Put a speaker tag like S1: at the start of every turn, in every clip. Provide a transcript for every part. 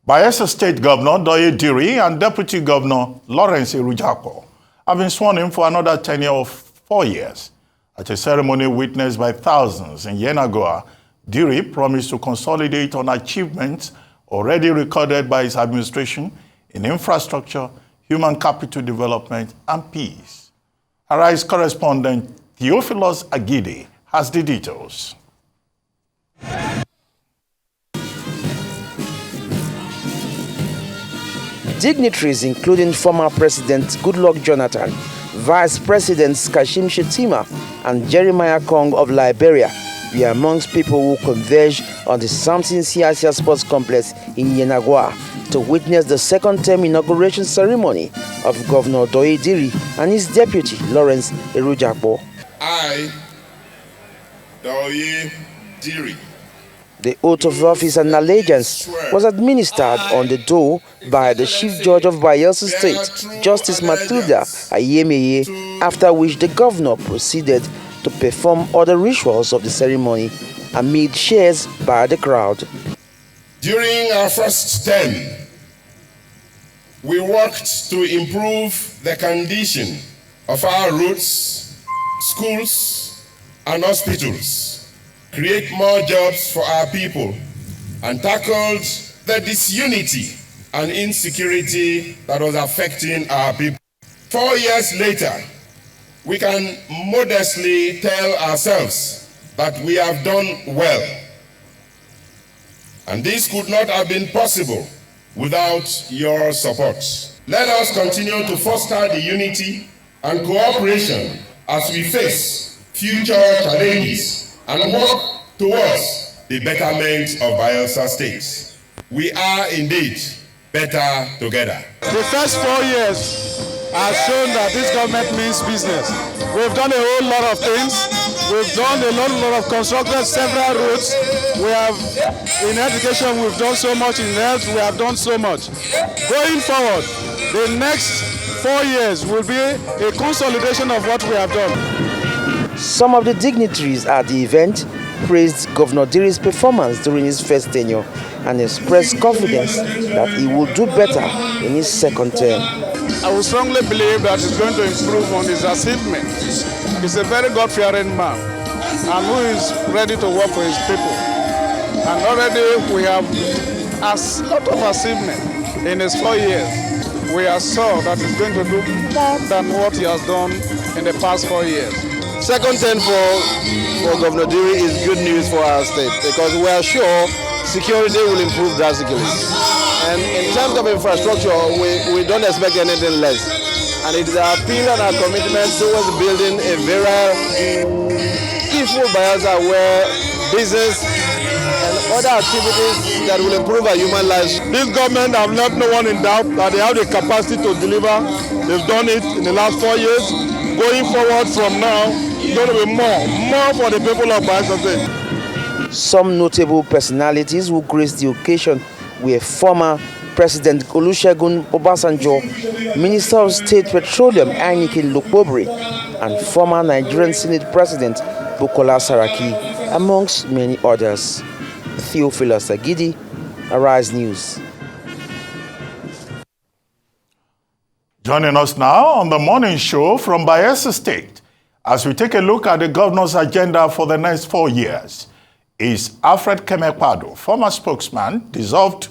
S1: Bayelsa State Governor Douye Diri and Deputy Governor Lawrence Ijaw have been sworn in for another tenure of 4 years. At a ceremony witnessed by thousands in Yenagoa, Diri promised to consolidate on achievements already recorded by his administration in infrastructure, human capital development, and peace. Arise correspondent Theophilus Agidi has the details.
S2: Dignitaries including former President Goodluck Jonathan, Vice Presidents Kashim Shettima and Jeremiah Kong of Liberia were amongst people who converged on the Samson Siasia Sports Complex in Yenagoa to witness the second-term inauguration ceremony of Governor Douye Diri and his deputy, Lawrence Ijaw.
S3: I, Douye Diri.
S2: The oath of office and allegiance was administered on the door by the Chief Judge of Bayelsa State, Justice Matilda Ayemeye, after which the governor proceeded to perform other rituals of the ceremony amid cheers by the crowd.
S3: During our first term, we worked to improve the condition of our roads, schools, and hospitals, create more jobs for our people, and tackled the disunity and insecurity that was affecting our people. 4 years later, we can modestly tell ourselves that we have done well. And this could not have been possible without your support. Let us continue to foster the unity and cooperation as we face future challenges and work towards the betterment of Bayelsa State. We are indeed better together.
S4: The first 4 years has shown that this government means business. We've done a whole lot of things. We've done a lot of constructed several roads. We have, in education, we've done so much. In health, we have done so much. Going forward, the next 4 years will be a consolidation of what we have done.
S2: Some of the dignitaries at the event praised Governor Diri's performance during his first tenure and expressed confidence that he will do better in his second term.
S4: I will strongly believe that he's going to improve on his achievements. He's a very God-fearing man and who is ready to work for his people. And already we have a lot of achievement in his 4 years. We are sure that he's going to do more than what he has done in the past 4 years.
S5: Second term for Governor Diri is good news for our state because we are sure security will improve drastically. And in terms of infrastructure, we don't expect anything less. And it is our appeal and our commitment towards building a very peaceful Bayelsa where business and other activities that will improve our human lives.
S4: This government have left no one in doubt that they have the capacity to deliver. They've done it in the last 4 years. Going forward from now, it's going to be more for the people of Bayelsa State.
S2: Some notable personalities who graced the occasion were former President Olusegun Obasanjo, Minister of State Petroleum Ainike Lokpobre, and former Nigerian Senate President Bukola Saraki, amongst many others. Theophilus Agidi, Arise News.
S1: Joining us now on the morning show from Bayelsa State, as we take a look at the governor's agenda for the next 4 years, is Alfred Kemapado, former spokesman, dissolved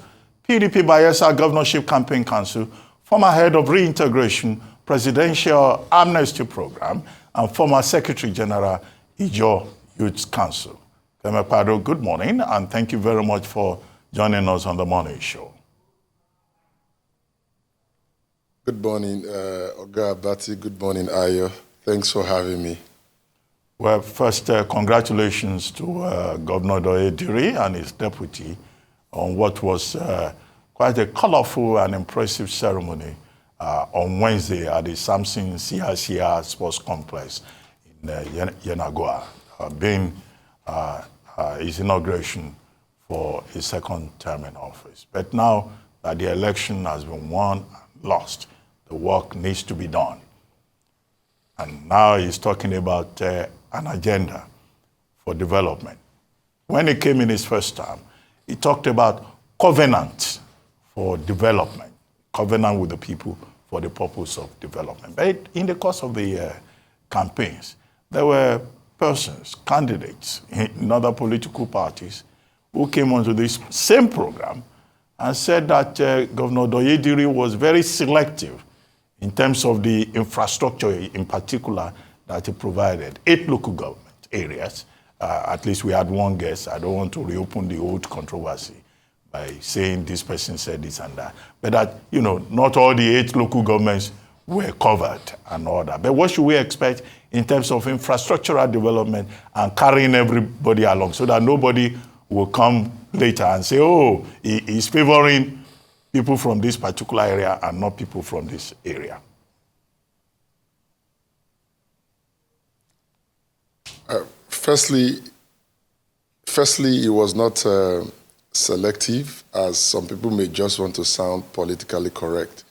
S1: PDP Bayelsa Governorship Campaign Council, former head of Reintegration Presidential Amnesty Program, and former Secretary General Ijaw Youth Council. Kemapado, good morning, and thank you very much for joining us on the morning show.
S6: Good morning, Oga Abati. Good morning, Ayo. Thanks for having me.
S1: Well, first, congratulations to Governor Douye Diri and his deputy on what was quite a colorful and impressive ceremony on Wednesday at the Samson Siasia Sports Complex in Yenagoa, being his inauguration for his second term in office. But now that the election has been won and lost, the work needs to be done. And now he's talking about an agenda for development. When he came in his first term, he talked about covenant for development, covenant with the people for the purpose of development. But in the course of the campaigns, there were persons, candidates in other political parties who came onto this same program and said that Governor Douye Diri was very selective in terms of the infrastructure in particular that he provided. 8 local government areas, at least we had one guest. I don't want to reopen the old controversy by saying this person said this and that. But that, you know, not all the 8 local governments were covered and all that. But what should we expect in terms of infrastructural development and carrying everybody along so that nobody will come later and say, oh, he's favoring people from this particular area and not people from this area?
S6: Firstly, it was not selective, as some people may just want to sound politically correct.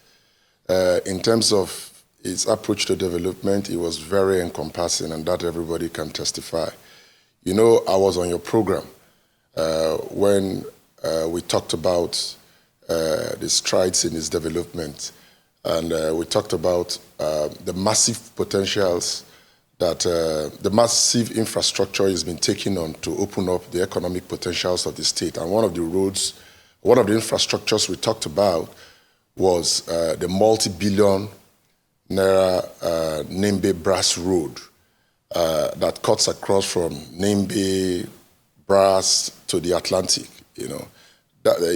S6: In terms of its approach to development, it was very encompassing, and that everybody can testify. You know, I was on your program when we talked about the strides in its development, and we talked about the massive potentials that the massive infrastructure has been taken on to open up the economic potentials of the state. And one of the infrastructures we talked about was the multi-billion naira Nembe Brass Road that cuts across from Nembe, Brass to the Atlantic. You know,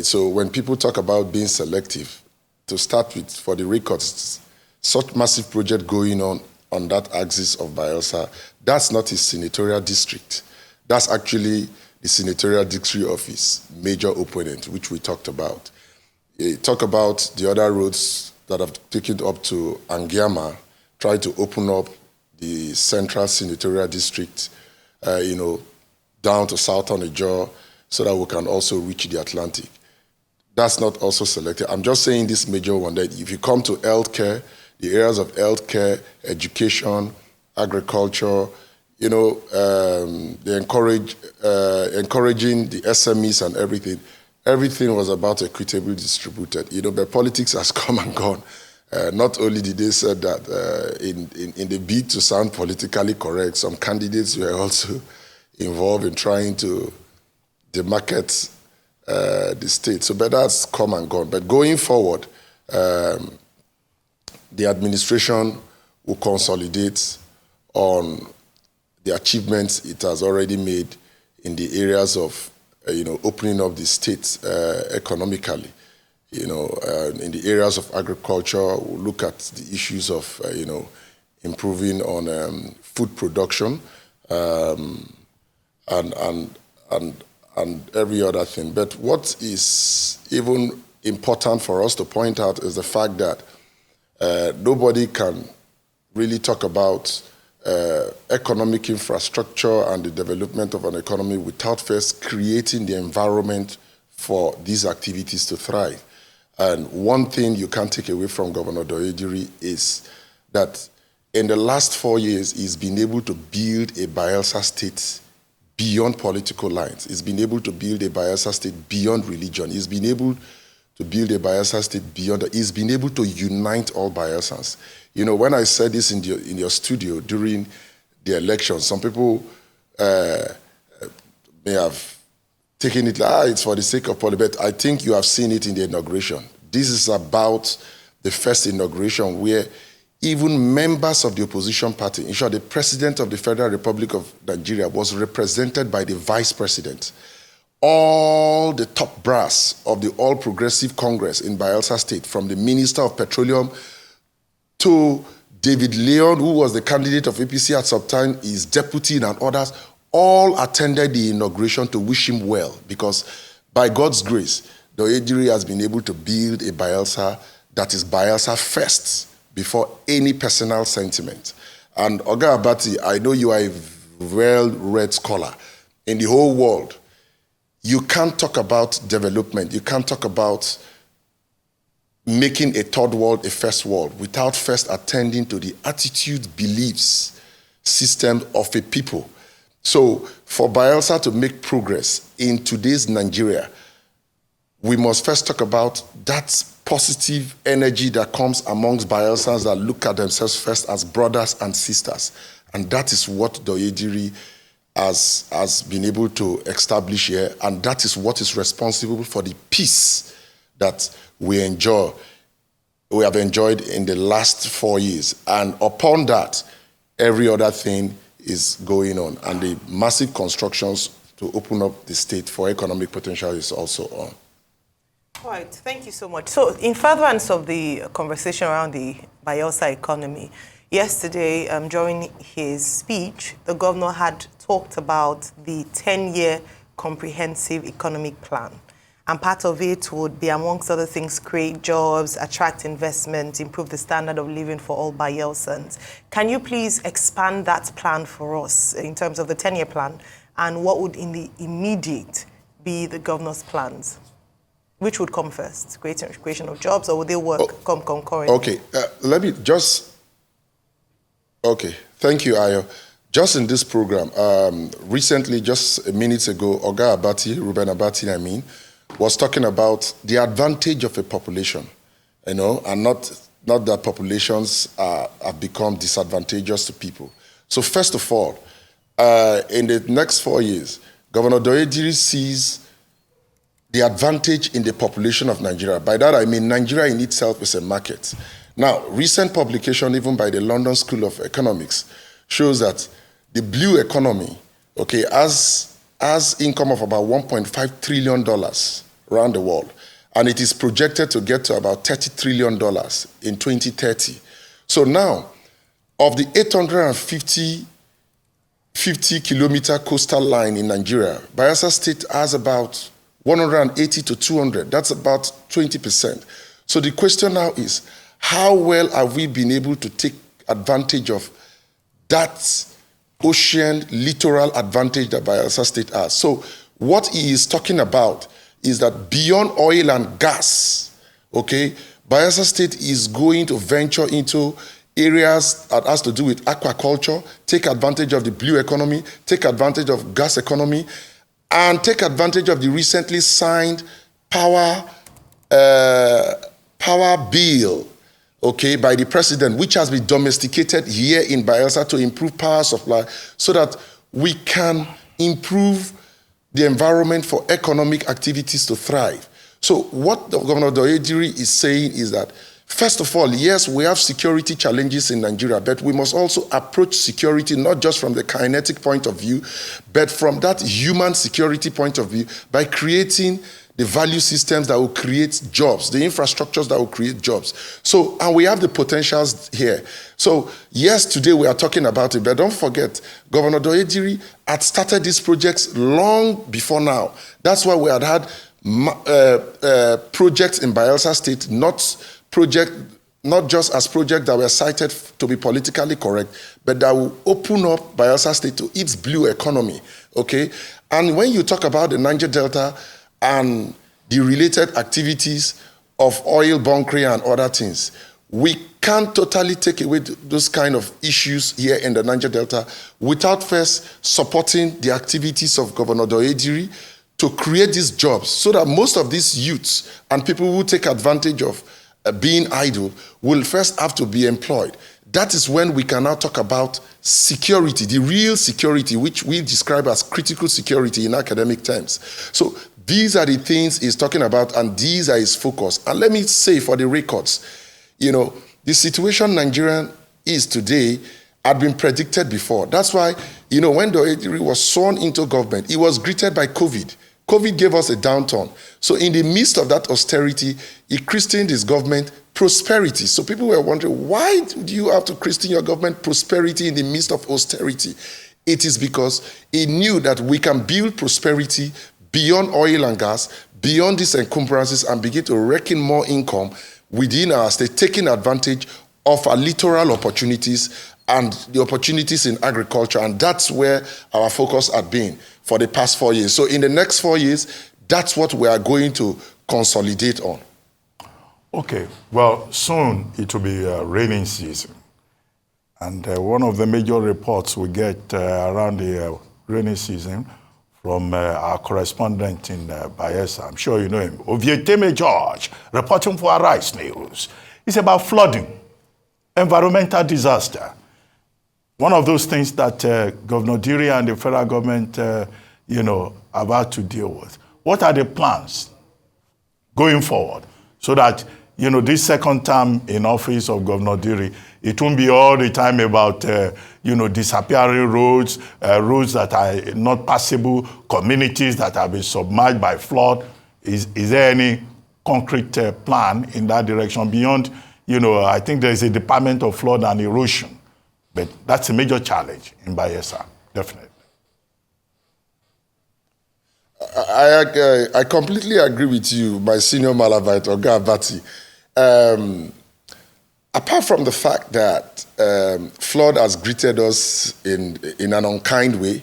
S6: so when people talk about being selective, to start with, for the records, such massive project going on that axis of Bayelsa, that's not his senatorial district. That's actually the senatorial district of his major opponent, which we talked about. Talk about the other roads that have taken up to Angiama, try to open up the central senatorial district, you know, down to southern Ijaw, so that we can also reach the Atlantic. That's not also selected. I'm just saying this major one, that if you come to healthcare, the areas of healthcare, education, agriculture, you know, they encouraging the SMEs and everything. Everything was about equitably distributed. You know, but politics has come and gone. Not only did they say that in the bid to sound politically correct, some candidates were also involved in trying to demarket the state. So, but that's come and gone. But going forward, the administration will consolidate on the achievements it has already made in the areas of, you know, opening up the state economically. You know, in the areas of agriculture, we'll look at the issues of, you know, improving on food production and every other thing. But what is even important for us to point out is the fact that nobody can really talk about economic infrastructure and the development of an economy without first creating the environment for these activities to thrive. And one thing you can't take away from Governor Douye Diri is that in the last 4 years, he's been able to build a Bayelsa State beyond political lines. He's been able to build a Bayelsa State beyond religion. He's been able to build a Bayelsa State beyond that. He's been able to unite all Bayelsans. You know, when I said this in your studio during the election, some people may have taken it like, it's for the sake of politics, but I think you have seen it in the inauguration. This is about the first inauguration where even members of the opposition party, in short, the president of the Federal Republic of Nigeria was represented by the vice president. All the top brass of the All Progressive Congress in Bayelsa State, from the Minister of Petroleum to David Leon, who was the candidate of APC at some time, his deputy and others, all attended the inauguration to wish him well, because by God's grace, Douye Diri has been able to build a Bayelsa that is Bayelsa first, before any personal sentiment. And Oga Abati, I know you are a well-read scholar. In the whole world, you can't talk about development, you can't talk about making a third world a first world without first attending to the attitude, beliefs, system of a people. So for Bayelsa to make progress in today's Nigeria, we must first talk about that positive energy that comes amongst Bayelsans that look at themselves first as brothers and sisters. And that is what Douye Diri has been able to establish here, and that is what is responsible for the peace that we have enjoyed in the last 4 years. And upon that, every other thing is going on. And the massive constructions to open up the state for economic potential is also on.
S7: All right, thank you so much. So in furtherance of the conversation around the Bayelsa economy, yesterday, during his speech, the governor had talked about the 10-year comprehensive economic plan. And part of it would be, amongst other things, create jobs, attract investment, improve the standard of living for all Bayelsans. Can you please expand that plan for us in terms of the 10-year plan? And what would, in the immediate, be the governor's plans? Which would come first? Creation of jobs, or would they come concurrently? Okay,
S6: let me just... Okay, thank you, Ijaw. Just in this program, recently, just minutes ago, Oga Abati, Ruben Abati, I mean, was talking about the advantage of a population, you know, and not that populations have become disadvantageous to people. So first of all, in the next 4 years, Governor Douye Diri sees the advantage in the population of Nigeria. By that I mean Nigeria in itself is a market. Now, recent publication even by the London School of Economics shows that the blue economy, okay, has income of about $1.5 trillion around the world. And it is projected to get to about $30 trillion in 2030. So now, of the 850-kilometer coastal line in Nigeria, Bayelsa State has about 180 to 200. That's about 20%. So the question now is, how well have we been able to take advantage of that ocean littoral advantage that Bayelsa State has? So what he is talking about is that beyond oil and gas, okay, Bayelsa State is going to venture into areas that has to do with aquaculture, take advantage of the blue economy, take advantage of gas economy, and take advantage of the recently signed power bill, okay, by the president, which has been domesticated here in Bayelsa to improve power supply so that we can improve the environment for economic activities to thrive. So what Governor Douye Diri is saying is that, first of all, yes, we have security challenges in Nigeria, but we must also approach security not just from the kinetic point of view, but from that human security point of view by creating the value systems that will create jobs, the infrastructures that will create jobs. So, and we have the potentials here. So, yes, today we are talking about it, but don't forget, Governor Douye Diri had started these projects long before now. That's why we had projects in Bayelsa State, not just as projects that were cited to be politically correct, but that will open up Bayelsa State to its blue economy, okay? And when you talk about the Niger Delta and the related activities of oil bunkering and other things, we can't totally take away those kind of issues here in the Niger Delta without first supporting the activities of Governor Douye Diri to create these jobs so that most of these youths and people who take advantage of being idle will first have to be employed. That is when we can now talk about security, the real security, which we describe as critical security in academic terms. So these are the things he's talking about, and these are his focus. And let me say for the records, you know, the situation Nigeria is today had been predicted before. That's why, you know, when Douye Diri was sworn into government, he was greeted by COVID. COVID gave us a downturn. So in the midst of that austerity, he christened his government prosperity. So people were wondering, why do you have to christen your government prosperity in the midst of austerity? It is because he knew that we can build prosperity beyond oil and gas, beyond these encumbrances, and begin to reckon more income within our state, taking advantage of our littoral opportunities and the opportunities in agriculture. And that's where our focus had been for the past 4 years. So in the next 4 years, that's what we are going to consolidate on.
S1: Okay, well, soon it will be raining season. And one of the major reports we get around the rainy season from our correspondent in Bayelsa. I'm sure you know him. Ovieteme George, reporting for Arise News. It's about flooding, environmental disaster. One of those things that Governor Diri and the federal government, have had to deal with. What are the plans going forward so that, this second term in office of Governor Diri, it won't be all the time about, disappearing roads, roads that are not passable, communities that have been submerged by flood. Is there any concrete plan in that direction beyond, I think there's a Department of Flood and Erosion, but that's a major challenge in Bayelsa, definitely.
S6: I completely agree with you, my senior Malabite, Oga Abati. Apart from the fact that flood has greeted us in an unkind way,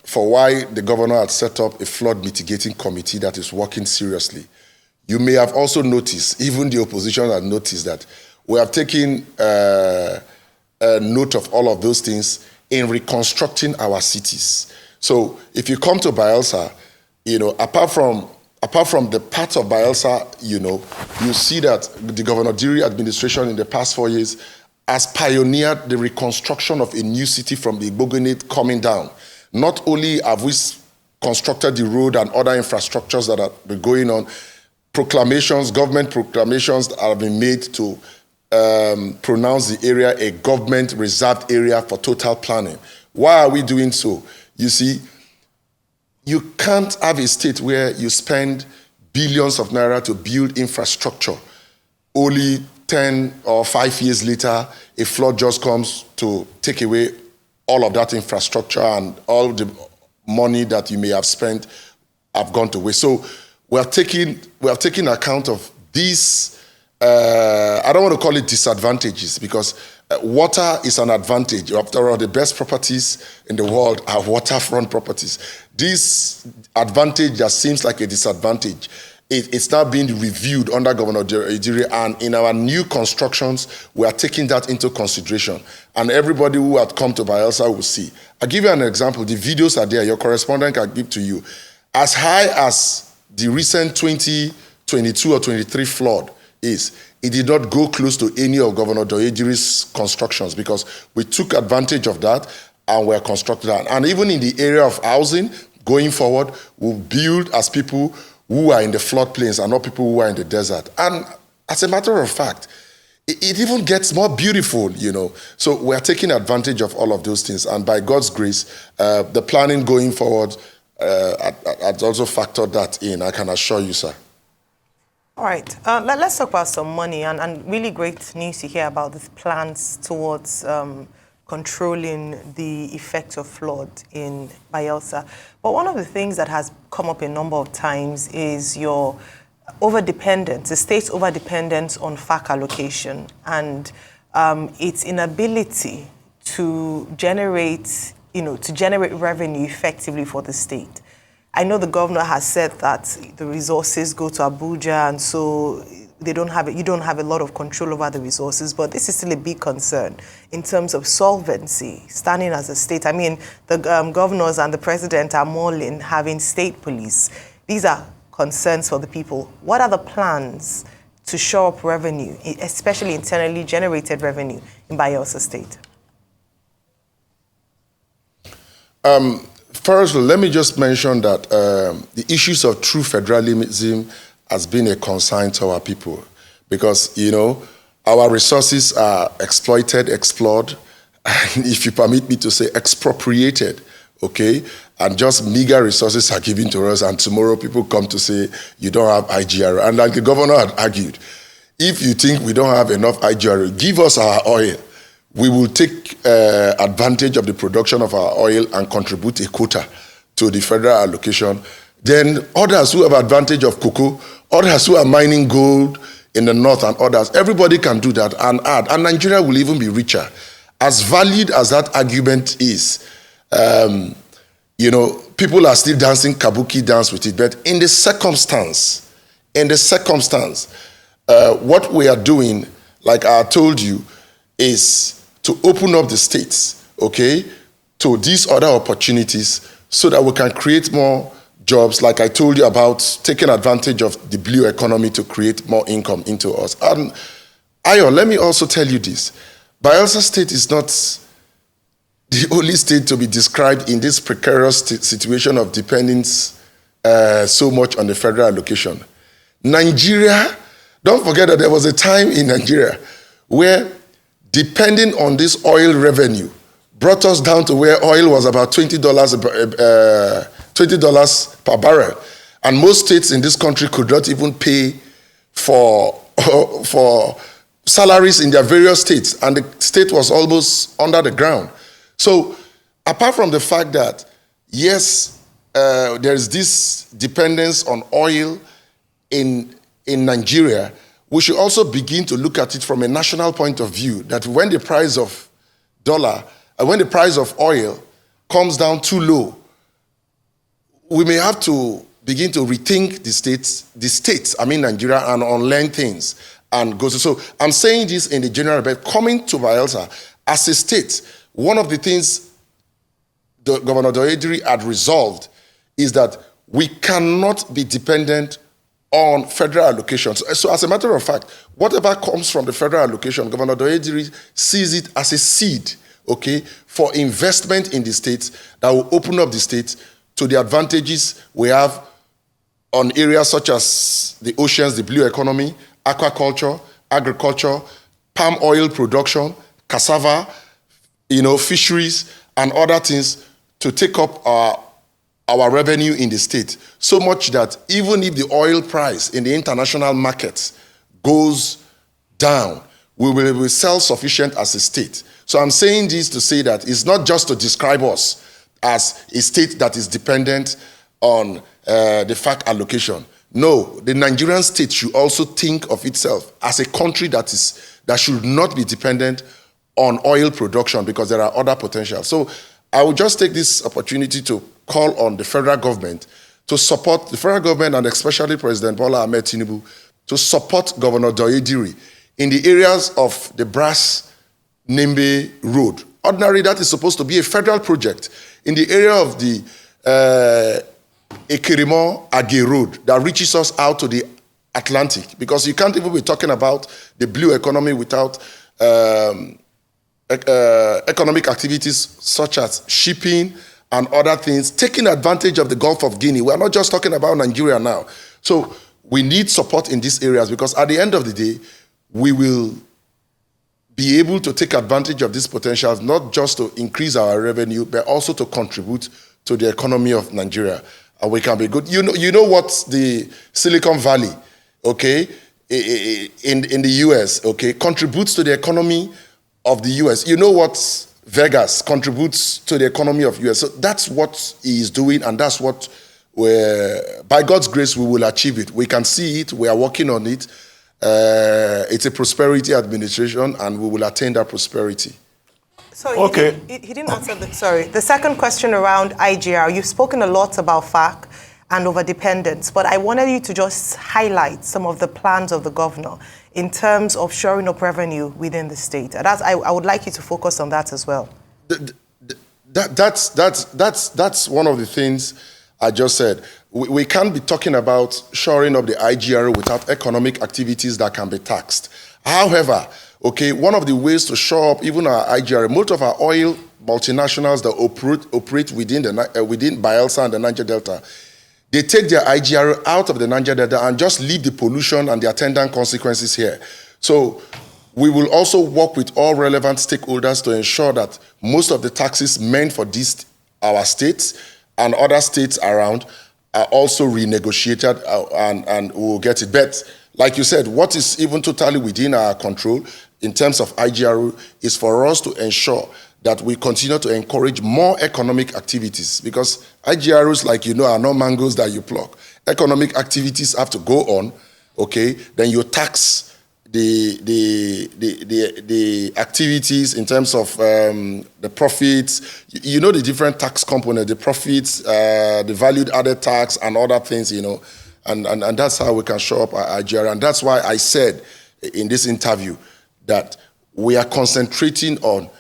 S6: for why the governor had set up a flood mitigating committee that is working seriously, you may have also noticed, even the opposition had noticed, that we have taken a note of all of those things in reconstructing our cities. So if you come to Bayelsa, apart from the part of Bayelsa, you see that the Governor Diri administration in the past 4 years has pioneered the reconstruction of a new city from the Igbogonate coming down. Not only have we constructed the road and other infrastructures that have been going on, government proclamations that have been made to pronounce the area a government reserved area for total planning. Why are we doing so? You see, you can't have a state where you spend billions of naira to build infrastructure. Only 10 or 5 years later, a flood just comes to take away all of that infrastructure, and all the money that you may have spent have gone to waste. So we have taken account of these, I don't want to call it disadvantages, because water is an advantage. After all, the best properties in the world are waterfront properties. This advantage that seems like a disadvantage, it's now being reviewed under Governor Diri, and in our new constructions, we are taking that into consideration. And everybody who had come to Bayelsa will see. I'll give you an example. The videos are there. Your correspondent can give to you. As high as the recent 2022 or 23 flood is, it did not go close to any of Governor Douye Diri's constructions, because we took advantage of that and we're constructing that. And even in the area of housing, going forward, we'll build as people who are in the floodplains and not people who are in the desert. And as a matter of fact, it even gets more beautiful, So we're taking advantage of all of those things. And by God's grace, the planning going forward has also factored that in, I can assure you, sir.
S7: All right, let's talk about some money, and really great news to hear about these plans towards controlling the effect of flood in Bayelsa. But one of the things that has come up a number of times is your overdependence, the state's overdependence on FAC allocation, and its inability to generate, revenue effectively for the state. I know the governor has said that the resources go to Abuja, and so you don't have a lot of control over the resources, but this is still a big concern in terms of solvency, standing as a state. I mean, the governors and the president are mulling having state police. These are concerns for the people. What are the plans to shore up revenue, especially internally generated revenue in Bayelsa State?
S6: First, let me just mention that the issues of true federalism has been a concern to our people, because, our resources are exploited, explored, and if you permit me to say, expropriated, okay? And just meager resources are given to us, and tomorrow people come to say, you don't have IGR. And like the governor had argued, if you think we don't have enough IGR, give us our oil. We will take advantage of the production of our oil and contribute a quota to the federal allocation. Then others who have advantage of cocoa, others who are mining gold in the north, and others, everybody can do that and add. And Nigeria will even be richer. As valid as that argument is, people are still dancing kabuki dance with it. But in the circumstance, what we are doing, like I told you, is to open up the states, okay, to these other opportunities, so that we can create more jobs, like I told you about taking advantage of the blue economy to create more income into us. And Ijaw, let me also tell you this. Bayelsa State is not the only state to be described in this precarious situation of dependence so much on the federal allocation. Nigeria, don't forget that there was a time in Nigeria where depending on this oil revenue brought us down to where oil was about $20 per barrel. And most states in this country could not even pay for salaries in their various states. And the state was almost under the ground. So apart from the fact that, yes, there is this dependence on oil in Nigeria, we should also begin to look at it from a national point of view, that when the price of when the price of oil comes down too low, we may have to begin to rethink the states, Nigeria, and unlearn things. And go. So I'm saying this in the general, but coming to Bayelsa, as a state, one of the things Governor Douye Diri had resolved is that we cannot be dependent on federal allocations. So as a matter of fact, whatever comes from the federal allocation, Governor Douye Diri sees it as a seed, okay, for investment in the state that will open up the state to the advantages we have on areas such as the oceans, the blue economy, aquaculture, agriculture, palm oil production, cassava, fisheries, and other things to take up our revenue in the state. So much that even if the oil price in the international markets goes down, we will be self-sufficient as a state. So I'm saying this to say that it's not just to describe us as a state that is dependent on the FAC allocation. No, the Nigerian state should also think of itself as a country that should not be dependent on oil production, because there are other potentials. So I will just take this opportunity to call on the federal government to support the federal government, and especially President Bola Ahmed Tinubu, to support Governor Douye Diri in the areas of the Brass Nimbe Road. Ordinarily, that is supposed to be a federal project. In the area of the Ekirimo Age Road that reaches us out to the Atlantic, because you can't even be talking about the blue economy without economic activities such as shipping and other things, taking advantage of the Gulf of Guinea. We're not just talking about Nigeria now. So we need support in these areas, because at the end of the day, we will be able to take advantage of these potentials, not just to increase our revenue, but also to contribute to the economy of Nigeria. And we can be good. You know what the Silicon Valley, okay, in the US, okay, contributes to the economy of the US. You know what Vegas contributes to the economy of US. So that's what he is doing, and that's what, by God's grace, we will achieve it. We can see it. We are working on it. It's a prosperity administration, and we will attain that prosperity.
S7: So
S1: okay.
S7: He didn't answer the second question around IGR. You've spoken a lot about FAC and overdependence, but I wanted you to just highlight some of the plans of the governor in terms of shoring up revenue within the state. And I would like you to focus on that as well.
S6: That's one of the things I just said. We can't be talking about shoring up the IGR without economic activities that can be taxed. However, okay, one of the ways to shore up even our IGR, most of our oil multinationals that operate within Bayelsa and the Niger Delta, they take their IGR out of the Niger Delta and just leave the pollution and the attendant consequences here. So we will also work with all relevant stakeholders to ensure that most of the taxes meant for our states and other states around are also renegotiated, and we'll get it. But like you said, what is even totally within our control in terms of IGR is for us to ensure that we continue to encourage more economic activities, because IGRs, like you know, are not mangoes that you pluck. Economic activities have to go on, okay? Then you tax the activities in terms of the profits. You know the different tax components, the profits, the valued added tax, and other things, you know. And that's how we can show up our IGR. And that's why I said in this interview that we are concentrating on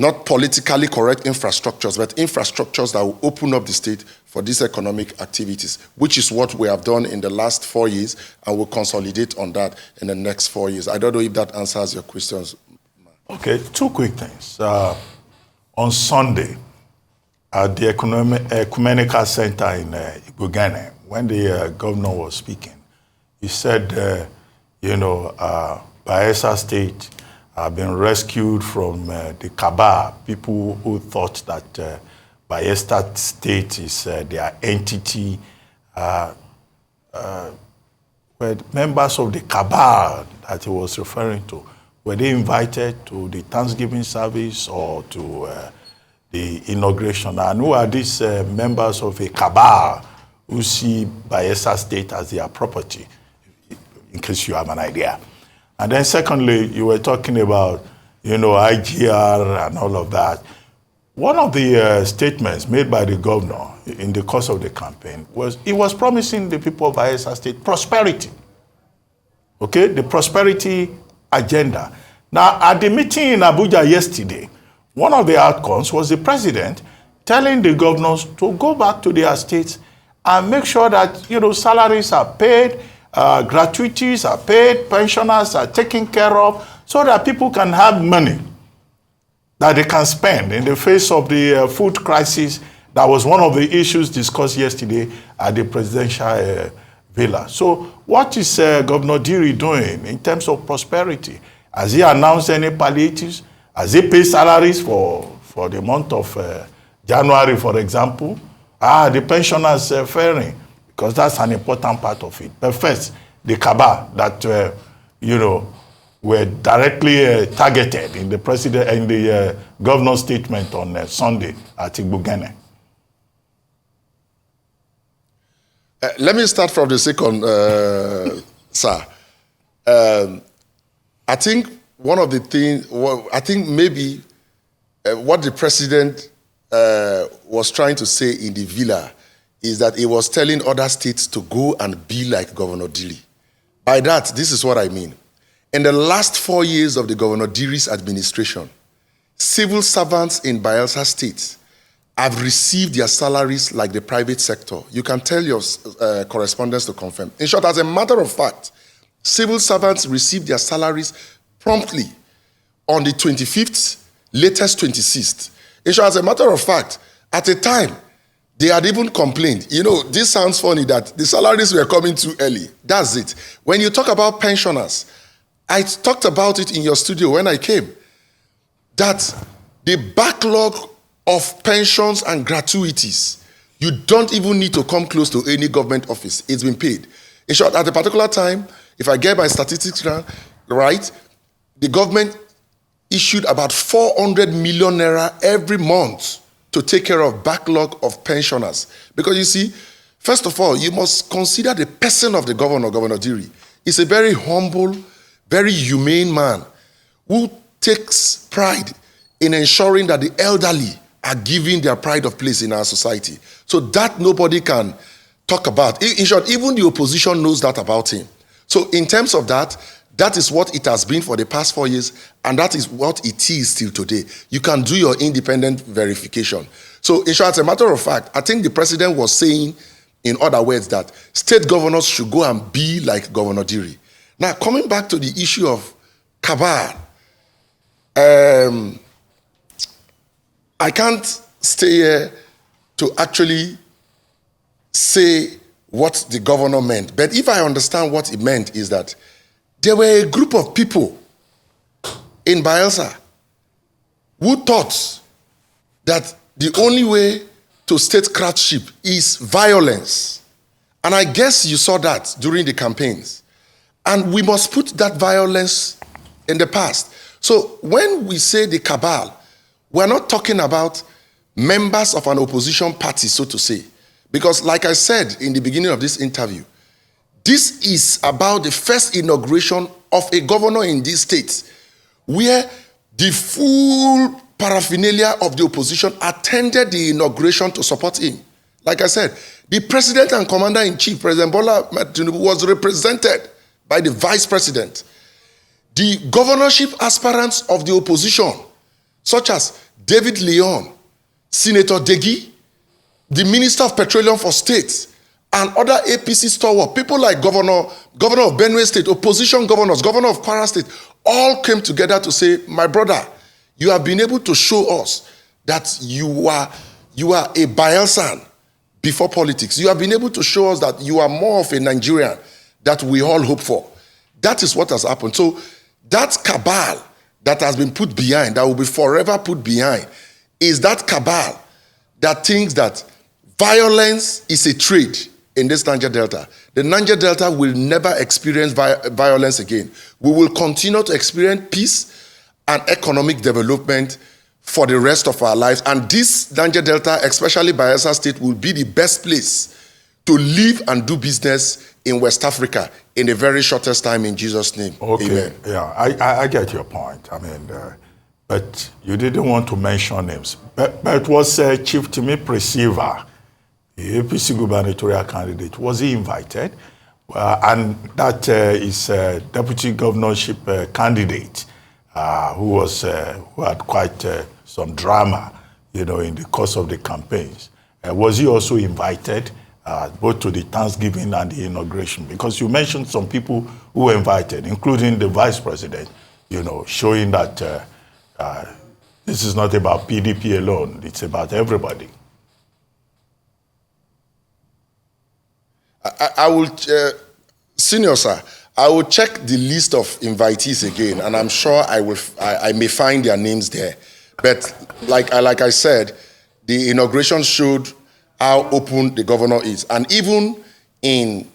S6: not politically correct infrastructures, but infrastructures that will open up the state for these economic activities, which is what we have done in the last 4 years, and we'll consolidate on that in the next 4 years. I don't know if that answers your questions.
S1: Okay, two quick things. On Sunday, at the Ecumenical Center in Ijaw, when the governor was speaking, he said, Bayelsa State have been rescued from the cabal, people who thought that Bayelsa State is their entity, were members of the cabal that he was referring to. Were they invited to the Thanksgiving service or to the inauguration? And who are these members of a cabal who see Bayelsa State as their property, in case you have an idea? And then secondly, you were talking about, IGR and all of that. One of the statements made by the governor in the course of the campaign was he was promising the people of Bayelsa State prosperity. Okay, the prosperity agenda. Now, at the meeting in Abuja yesterday, one of the outcomes was the president telling the governors to go back to their states and make sure that, salaries are paid, gratuities are paid, pensioners are taken care of, so that people can have money that they can spend in the face of the food crisis. That was one of the issues discussed yesterday at the presidential villa. So what is Governor Diri doing in terms of prosperity? Has he announced any palliatives? Has he paid salaries for the month of January, for example? The pensioners faring, because that's an important part of it. But first, the cabal that, were directly targeted in the president and the governor's statement on Sunday at Ijaw.
S6: Let me start from the second, sir. I think one of the things, maybe what the president was trying to say in the villa is that he was telling other states to go and be like Governor Diri. By that, this is what I mean. In the last 4 years of the Governor Diri's administration, civil servants in Bayelsa State have received their salaries like the private sector. You can tell your correspondents to confirm. In short, as a matter of fact, civil servants received their salaries promptly on the 25th, latest 26th. In short, as a matter of fact, at a time, they had even complained. This sounds funny that the salaries were coming too early. That's it. When you talk about pensioners, I talked about it in your studio when I came, that the backlog of pensions and gratuities, you don't even need to come close to any government office. It's been paid. In short, at a particular time, if I get my statistics right, the government issued about 400 million naira every month to take care of backlog of pensioners. Because you see, first of all, you must consider the person of the governor, Governor Diri. He's a very humble, very humane man who takes pride in ensuring that the elderly are given their pride of place in our society. So that nobody can talk about. In short, even the opposition knows that about him. So in terms of that, that is what it has been for the past 4 years, and that is what it is till today. You can do your independent verification. So in short, as a matter of fact, I think the president was saying, in other words, that state governors should go and be like Governor Diri. Now, coming back to the issue of cabal, I can't stay here to actually say what the governor meant. But if I understand what he meant is that there were a group of people in Bayelsa who thought that the only way to statecraftship is violence. And I guess you saw that during the campaigns. And we must put that violence in the past. So when we say the cabal, we're not talking about members of an opposition party, so to say. Because like I said in the beginning of this interview, this is about the first inauguration of a governor in this state where the full paraphernalia of the opposition attended the inauguration to support him. Like I said, the president and commander-in-chief, President Bola Tinubu, was represented by the vice president. The governorship aspirants of the opposition such as David Leon, Senator Degi, the Minister of Petroleum for State, and other APC stalwart, people like Governor of Benue State, opposition governors, Governor of Kwara State, all came together to say, my brother, you have been able to show us that you are a Bayelsan before politics. You have been able to show us that you are more of a Nigerian that we all hope for. That is what has happened. So that cabal that has been put behind, that will be forever put behind, is that cabal that thinks that violence is a trade in this Niger Delta. The Niger Delta will never experience violence again. We will continue to experience peace and economic development for the rest of our lives. And this Niger Delta, especially Bayelsa State, will be the best place to live and do business in West Africa in the very shortest time, in Jesus' name.
S1: Okay.
S6: Amen.
S1: Yeah, I get your point. I mean, but you didn't want to mention names. But it was Chief Timi Presiva, the APC gubernatorial candidate. Was he invited? And that is deputy governorship candidate who had quite some drama, in the course of the campaigns. Was he also invited both to the Thanksgiving and the inauguration? Because you mentioned some people who were invited, including the vice president, showing that this is not about PDP alone, it's about everybody.
S6: I will, senior sir, I will check the list of invitees again, and I'm sure I may find their names there. But like I said, the inauguration showed how open the governor is. And even in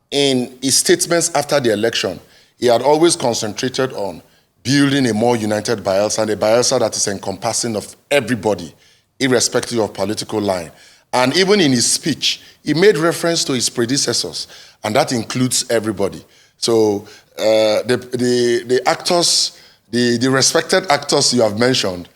S6: his statements after the election, he had always concentrated on building a more united Bayelsa, and a Bayelsa that is encompassing of everybody, irrespective of political line. And even in his speech, he made reference to his predecessors, and that includes everybody. So the actors, the respected actors you have mentioned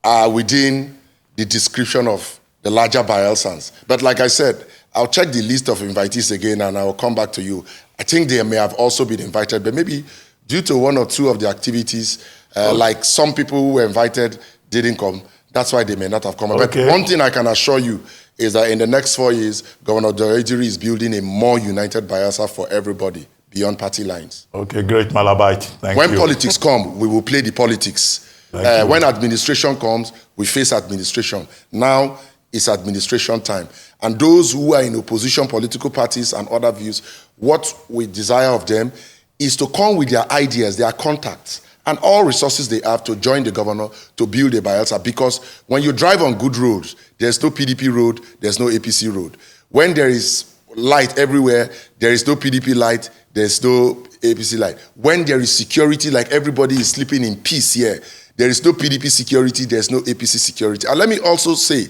S6: are within the description of the larger Bayelsans. But like I said, I'll check the list of invitees again and I'll come back to you. I think they may have also been invited, but maybe due to one or two of the activities, like some people who were invited didn't come. That's why they may not have come. Okay. But one thing I can assure you is that in the next 4 years, Governor Douye Diri is building a more united Bayelsa for everybody beyond party lines. Okay, great, Malabite. Thank you. When politics come, we will play the politics. When administration comes, we face administration. Now it's administration time. And those who are in opposition political parties and other views, what we desire of them is to come with their ideas, their contacts, and all resources they have to join the governor to build a Bayelsa. Because when you drive on good roads, there's no PDP road, there's no APC road. When there is light everywhere, there is no PDP light, there's no APC light. When there is security, like everybody is sleeping in peace here, there is no PDP security, there's no APC security. And let me also say,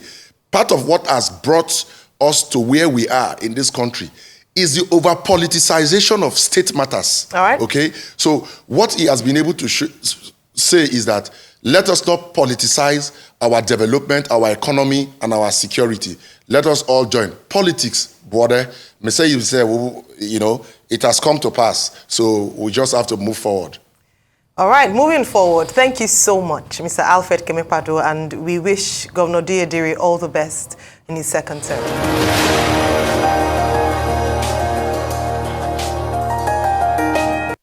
S6: part of what has brought us to where we are in this country is the over-politicization of state matters. All right. Okay? So what he has been able to say is that let us not politicize our development, our economy, and our security. Let us all join. Politics, brother, may say you say, it has come to pass, so we just have to move forward.
S7: All right, moving forward, thank you so much, Mr. Alfred Kemapado, and we wish Governor Douye Diri all the best in his second term.